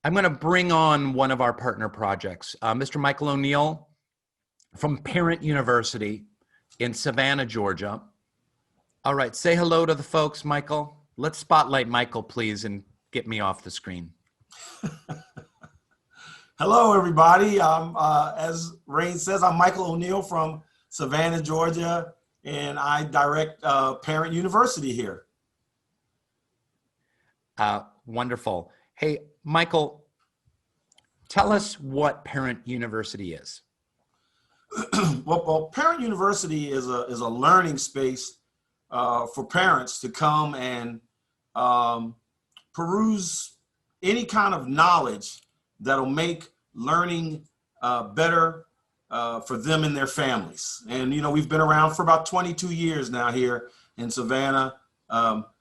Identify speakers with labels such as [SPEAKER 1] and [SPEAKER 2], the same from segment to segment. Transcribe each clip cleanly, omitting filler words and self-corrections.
[SPEAKER 1] I'm going to bring on one of our partner projects, Mr. Michael O'Neill from Parent University in Savannah, Georgia. All right, say hello to the folks, Michael. Let's spotlight Michael, please, and get me off the screen.
[SPEAKER 2] Hello, everybody. As Rainn says, I'm Michael O'Neill from Savannah, Georgia, and I direct Parent University here.
[SPEAKER 1] Wonderful. Hey, Michael, tell us what Parent University is.
[SPEAKER 2] Well, Parent University is a learning space for parents to come and peruse any kind of knowledge that'll make learning better for them and their families. And, you know, we've been around for about 22 years now here in Savannah,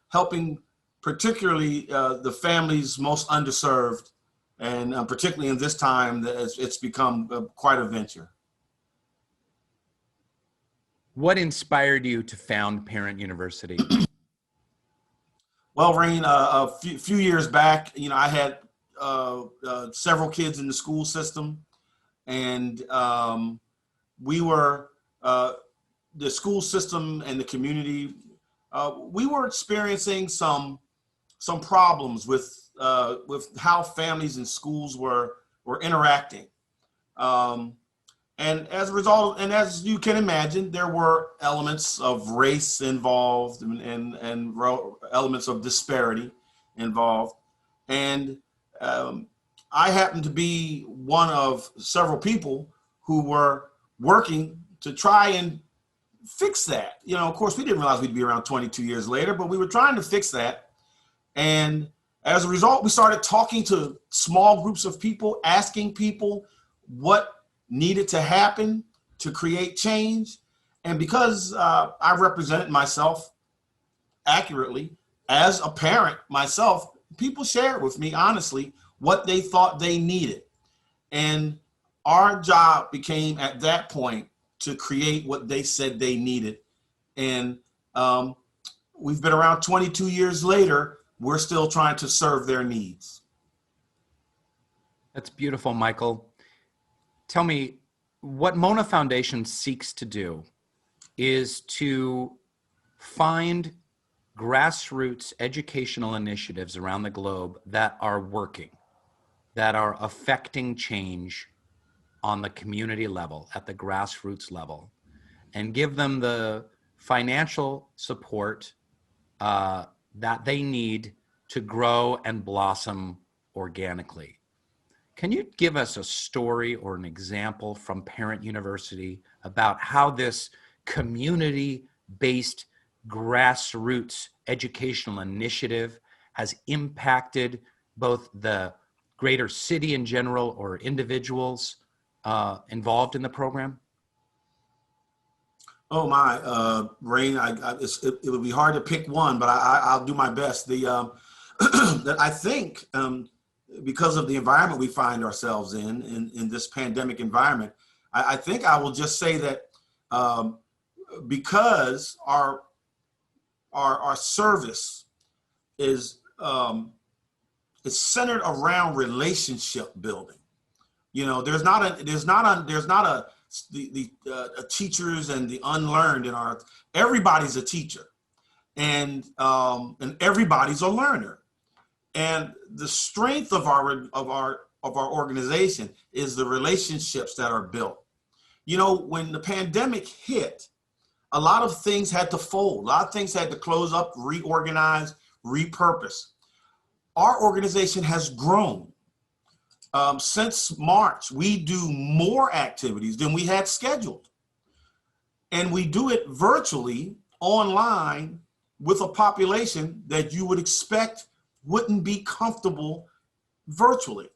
[SPEAKER 2] helping particularly the families most underserved. And particularly in this time, it's become quite a venture.
[SPEAKER 1] What inspired you to found Parent University?
[SPEAKER 2] Well, Rainn, a few years back, you know, I had several kids in the school system, and we were, the school system and the community, we were experiencing some problems with how families and schools were interacting. And as a result, and as you can imagine, there were elements of race involved and elements of disparity involved. And I happened to be one of several people who were working to try and fix that. You know, of course, we didn't realize we'd be around 22 years later, but we were trying to fix that. And as a result, we started talking to small groups of people, asking people what needed to happen to create change. And because I represented myself accurately as a parent myself, people shared with me honestly what they thought they needed. And our job became at that point to create what they said they needed. And we've been around 22 years later, we're still trying to serve their needs.
[SPEAKER 1] That's beautiful, Michael. Tell me, what Mona Foundation seeks to do is to find grassroots educational initiatives around the globe that are working, that are affecting change on the community level, at the grassroots level, and give them the financial support that they need to grow and blossom organically. Can you give us a story or an example from Parent University about how this community-based grassroots educational initiative has impacted both the greater city in general or individuals involved in the program?
[SPEAKER 2] Oh my, Rainn, it would be hard to pick one, but I'll do my best. I think because of the environment we find ourselves in this pandemic environment, I think I will just say that because our service is centered around relationship building. You know, there's not a teachers and the unlearned in our. Everybody's a teacher, and everybody's a learner. And the strength of our organization is the relationships that are built. You know, when the pandemic hit, a lot of things had to fold. A lot of things had to close up, reorganize, repurpose. Our organization has grown. Since March, we do more activities than we had scheduled. And we do it virtually, online, with a population that you would expect wouldn't be comfortable virtually.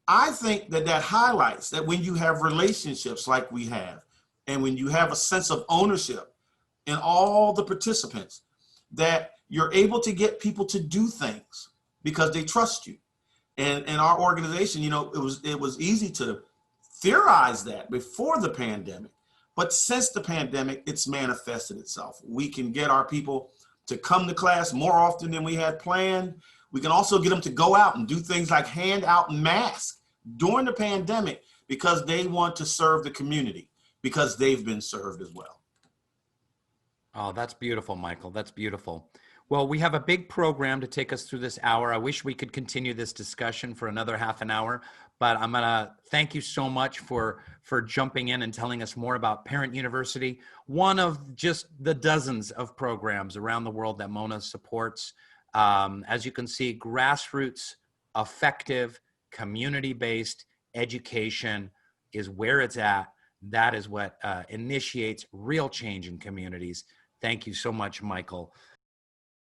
[SPEAKER 2] I think that highlights that when you have relationships like we have, and when you have a sense of ownership in all the participants, that you're able to get people to do things because they trust you. And our organization, you know, it was easy to theorize that before the pandemic, but since the pandemic, it's manifested itself. We can get our people to come to class more often than we had planned. We can also get them to go out and do things like hand out masks during the pandemic because they want to serve the community, because they've been served as well.
[SPEAKER 1] Oh, that's beautiful, Michael. That's beautiful. Well, we have a big program to take us through this hour. I wish we could continue this discussion for another half an hour, but I'm going to thank you so much for jumping in and telling us more about Parent University, one of just the dozens of programs around the world that Mona supports. As you can see, grassroots, effective, community-based education is where it's at. That is what initiates real change in communities. Thank you so much, Michael.